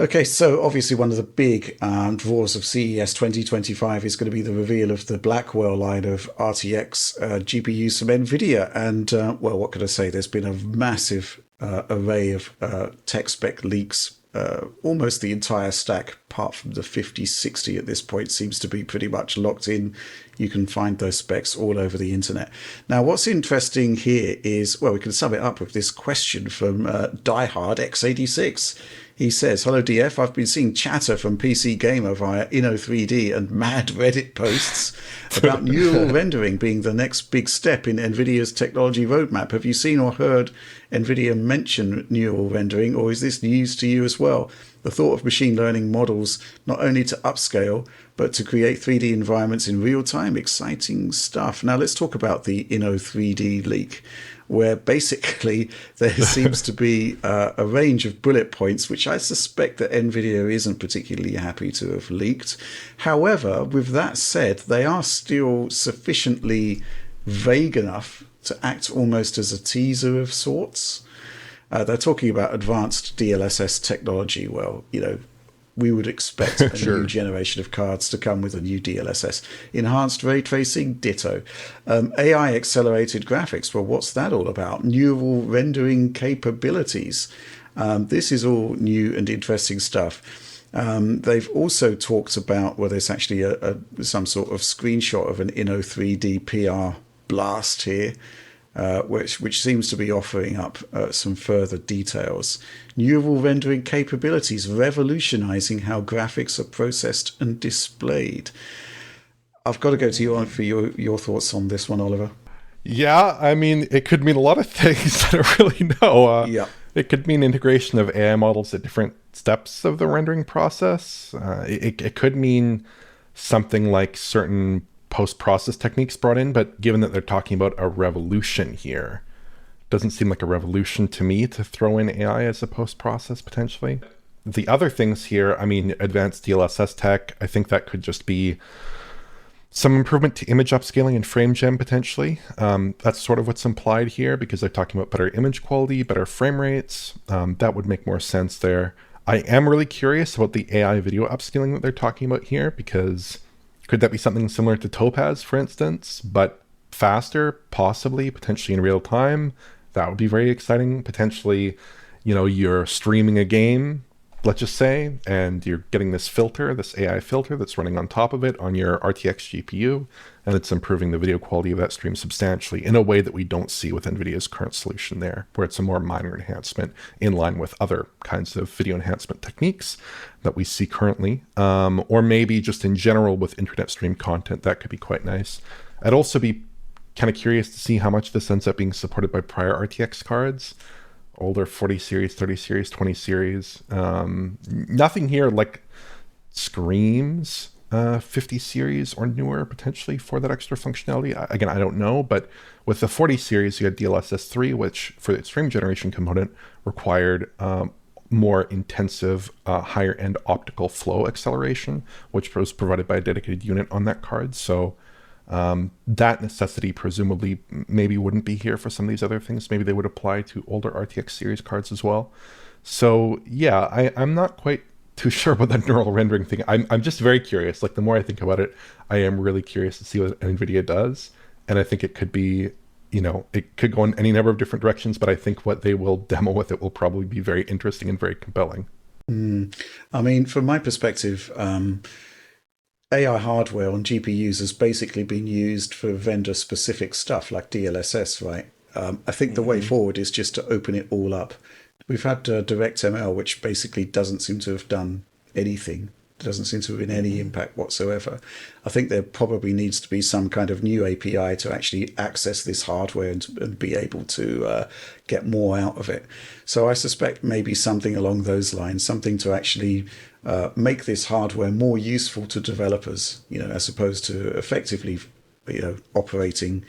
Okay, so obviously one of the big draws of CES 2025 is going to be the reveal of the Blackwell line of RTX GPUs from Nvidia. And, well, what could I say? There's been a massive array of tech spec leaks. Almost the entire stack, apart from the 5060 at this point, seems to be pretty much locked in. You can find those specs all over the internet. Now, what's interesting here is, well, we can sum it up with this question from Diehard X86. He says, "Hello DF, I've been seeing chatter from PC Gamer via Inno3D and mad Reddit posts about neural rendering being the next big step in Nvidia's technology roadmap. Have you seen or heard Nvidia mention neural rendering, or is this news to you as well? The thought of machine learning models not only to upscale, but to create 3D environments in real time, exciting stuff." Now let's talk about the Inno3D leak, where basically there seems to be a range of bullet points, which I suspect that Nvidia isn't particularly happy to have leaked. However, with that said, they are still sufficiently vague enough to act almost as a teaser of sorts. They're talking about advanced DLSS technology. Well, we would expect a new generation of cards to come with a new DLSS. Enhanced ray tracing, ditto. AI accelerated graphics, well, what's that all about? Neural rendering capabilities. This is all new and interesting stuff. They've also talked about, well, there's actually some sort of screenshot of an Inno3D PR blast here. Which seems to be offering up some further details. Neural rendering capabilities revolutionizing how graphics are processed and displayed. I've got to go to you for your thoughts on this one, Oliver. Yeah, I mean, it could mean a lot of things. I don't really know. Yeah. It could mean integration of AI models at different steps of the rendering process. It could mean something like certain post-process techniques brought in, but given that they're talking about a revolution here, doesn't seem like a revolution to me to throw in AI as a post-process potentially. The other things here, I mean, advanced DLSS tech, I think that could just be some improvement to image upscaling and frame gen potentially. That's sort of what's implied here because they're talking about better image quality, better frame rates. That would make more sense there. I am really curious about the AI video upscaling that they're talking about here, because could that be something similar to Topaz, for instance, but faster, possibly, potentially in real time? That would be very exciting. Potentially, you're streaming a game, let's just say, and you're getting this filter, this AI filter that's running on top of it on your RTX GPU, and it's improving the video quality of that stream substantially in a way that we don't see with NVIDIA's current solution there, where it's a more minor enhancement in line with other kinds of video enhancement techniques that we see currently. Or maybe just in general with internet stream content, that could be quite nice. I'd also be kind of curious to see how much this ends up being supported by prior RTX cards. Older 40 series, 30 series, 20 series. Nothing here like screams 50 series or newer potentially for that extra functionality. Again, I don't know, but with the 40 series, you had DLSS 3, which for the stream generation component required more intensive, higher end optical flow acceleration, which was provided by a dedicated unit on that card. So that necessity presumably maybe wouldn't be here for some of these other things. Maybe they would apply to older RTX series cards as well. So yeah, I'm not quite too sure about that neural rendering thing. I'm just very curious. Like, the more I think about it, I am really curious to see what NVIDIA does. And I think it could be, it could go in any number of different directions, but I think what they will demo with it will probably be very interesting and very compelling. I mean, from my perspective, AI hardware on GPUs has basically been used for vendor-specific stuff like DLSS, right? I think the way forward is just to open it all up. We've had DirectML, which basically doesn't seem to have done anything. It doesn't seem to have been any impact whatsoever. I think there probably needs to be some kind of new API to actually access this hardware and be able to get more out of it. So I suspect maybe something along those lines, something to actually make this hardware more useful to developers, as opposed to effectively, operating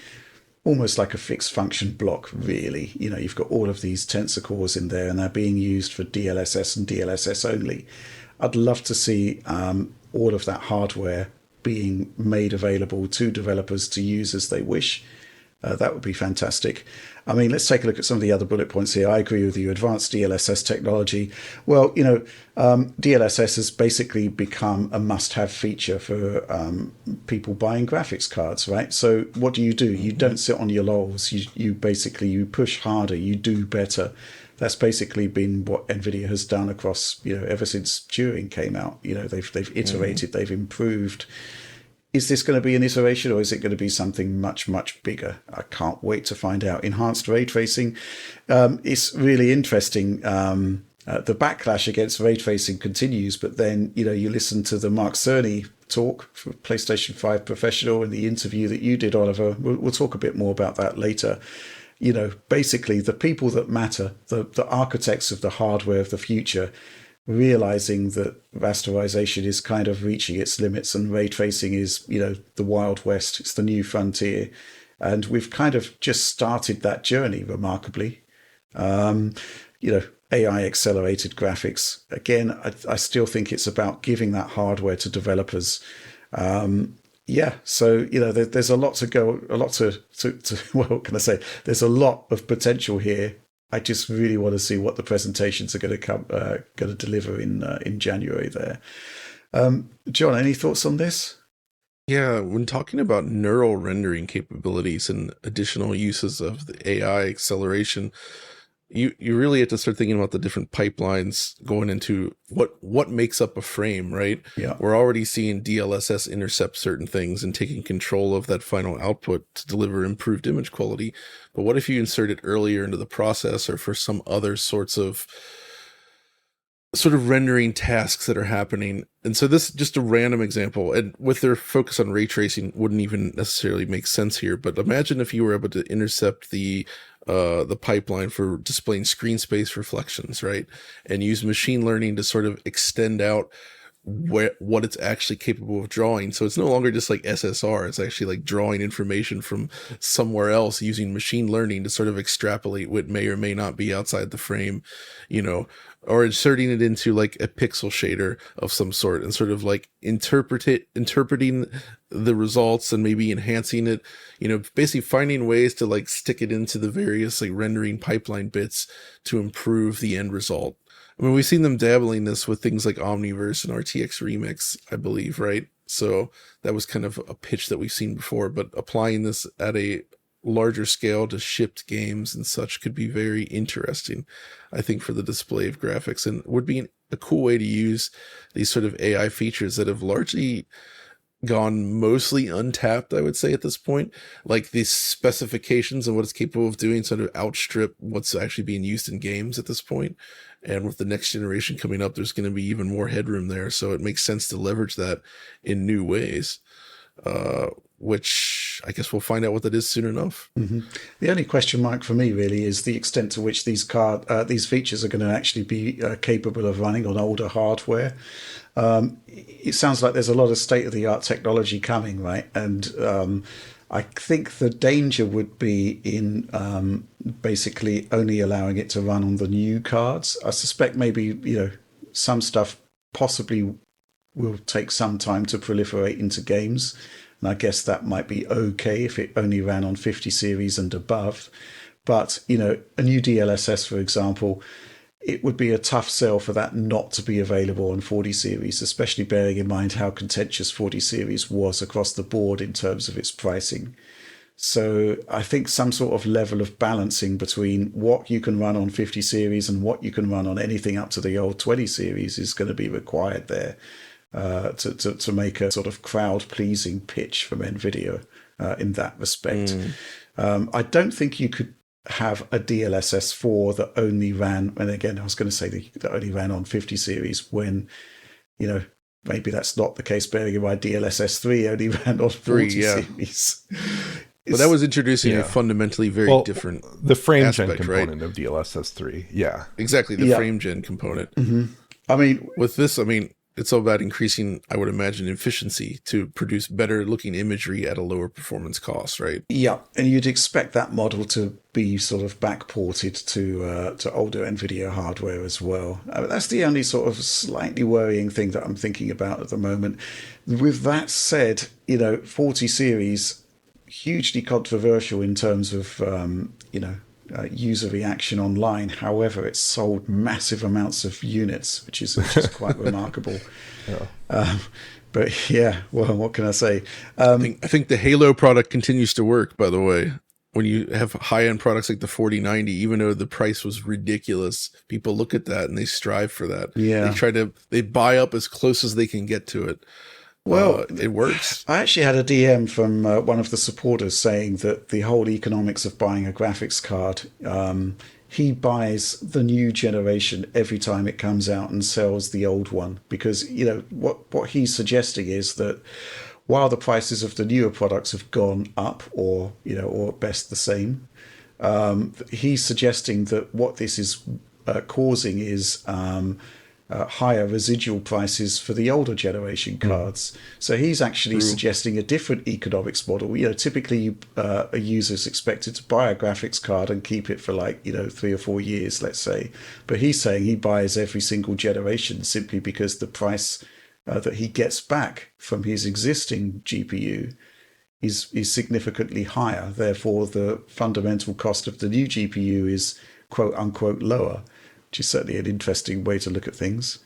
almost like a fixed function block, really. You've got all of these tensor cores in there and they're being used for DLSS and DLSS only. I'd love to see all of that hardware being made available to developers to use as they wish. That would be fantastic. I mean, let's take a look at some of the other bullet points here. I agree with you. Advanced DLSS technology. Well, DLSS has basically become a must-have feature for people buying graphics cards, right? So what do? You don't sit on your laurels. You basically you push harder. You do better. That's basically been what Nvidia has done across, ever since Turing came out. They've iterated, they've improved. Is this going to be an iteration, or is it going to be something much, much bigger? I can't wait to find out. Enhanced ray tracing. It's really interesting. The backlash against ray tracing continues, but then, you listen to the Mark Cerny talk for PlayStation 5 Professional and the interview that you did, Oliver. We'll talk a bit more about that later. Basically the people that matter, the architects of the hardware of the future, realizing that rasterization is kind of reaching its limits and ray tracing is, the Wild West. It's the new frontier. And we've kind of just started that journey remarkably. AI accelerated graphics. Again, I still think it's about giving that hardware to developers. So there's a lot to go, a lot to what can I say? There's a lot of potential here. I just really want to see what the presentations are going to deliver in January there. John, any thoughts on this? Yeah, when talking about neural rendering capabilities and additional uses of the AI acceleration, you really have to start thinking about the different pipelines going into what makes up a frame, right? Yeah. We're already seeing DLSS intercept certain things and taking control of that final output to deliver improved image quality. But what if you insert it earlier into the process or for some other sorts of sort of rendering tasks that are happening? And so this just a random example, and with their focus on ray tracing wouldn't even necessarily make sense here, but imagine if you were able to intercept the pipeline for displaying screen space reflections, right? And use machine learning to sort of extend out what it's actually capable of drawing. So it's no longer just like SSR. It's actually like drawing information from somewhere else using machine learning to sort of extrapolate what may or may not be outside the frame, or inserting it into like a pixel shader of some sort and sort of like interpreting the results and maybe enhancing it, basically finding ways to like stick it into the various like rendering pipeline bits to improve the end result. I mean, we've seen them dabbling this with things like Omniverse and RTX Remix, I believe, right? So that was kind of a pitch that we've seen before, but applying this at a larger scale to shipped games and such could be very interesting, I think, for the display of graphics, and would be a cool way to use these sort of AI features that have largely gone mostly untapped, I would say, at this point. Like these specifications and what it's capable of doing sort of outstrip what's actually being used in games at this point. And with the next generation coming up, there's going to be even more headroom there. So it makes sense to leverage that in new ways, which I guess we'll find out what that is soon enough. Mm-hmm. The only question mark for me really is the extent to which these features are going to actually be capable of running on older hardware. It sounds like there's a lot of state-of-the-art technology coming, right? And I think the danger would be in basically only allowing it to run on the new cards. I suspect maybe, some stuff possibly will take some time to proliferate into games. And I guess that might be okay if it only ran on 50 series and above. But, a new DLSS, for example, it would be a tough sell for that not to be available on 40 series, especially bearing in mind how contentious 40 series was across the board in terms of its pricing. So I think some sort of level of balancing between what you can run on 50 series and what you can run on anything up to the old 20 series is going to be required there to make a sort of crowd-pleasing pitch from Nvidia in that respect. I don't think you could have a DLSS 4 that only ran, and again, I was going to say that only ran on 50 series when, maybe that's not the case, bearing in mind DLSS 3 only ran on 40 series. But that was introducing a fundamentally very different the frame aspect, gen component right? of DLSS 3. Yeah. Exactly, the frame gen component. Mm-hmm. I mean, with this, it's all about increasing, I would imagine, efficiency to produce better looking imagery at a lower performance cost, right? Yeah, and you'd expect that model to be sort of backported to older Nvidia hardware as well. That's the only sort of slightly worrying thing that I'm thinking about at the moment. With that said, 40 series, hugely controversial in terms of user reaction online. However, it's sold massive amounts of units, which is quite remarkable. But yeah, well, what can I say? I think the Halo product continues to work, by the way. When you have high-end products like the 4090, even though the price was ridiculous, people look at that and they strive for that. Yeah. They buy up as close as they can get to it. Well, it works. I actually had a DM from one of the supporters saying that the whole economics of buying a graphics card, he buys the new generation every time it comes out and sells the old one, because what he's suggesting is that while the prices of the newer products have gone up, or at best the same, he's suggesting that what this is causing is higher residual prices for the older generation cards. So he's actually suggesting a different economics model. Typically a user is expected to buy a graphics card and keep it for 3 or 4 years, let's say. But he's saying he buys every single generation simply because the price that he gets back from his existing GPU is significantly higher. Therefore, the fundamental cost of the new GPU is quote unquote lower, which is certainly an interesting way to look at things.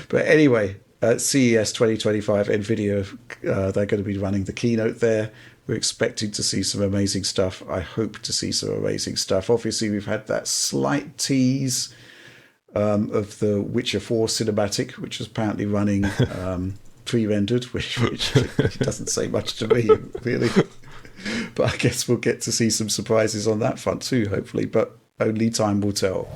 But anyway, at CES 2025, Nvidia, they're going to be running the keynote there. We're expecting to see some amazing stuff. I hope to see some amazing stuff. Obviously, we've had that slight tease of the Witcher 4 cinematic, which was apparently running pre-rendered, which doesn't say much to me, really. But I guess we'll get to see some surprises on that front too, hopefully. But only time will tell.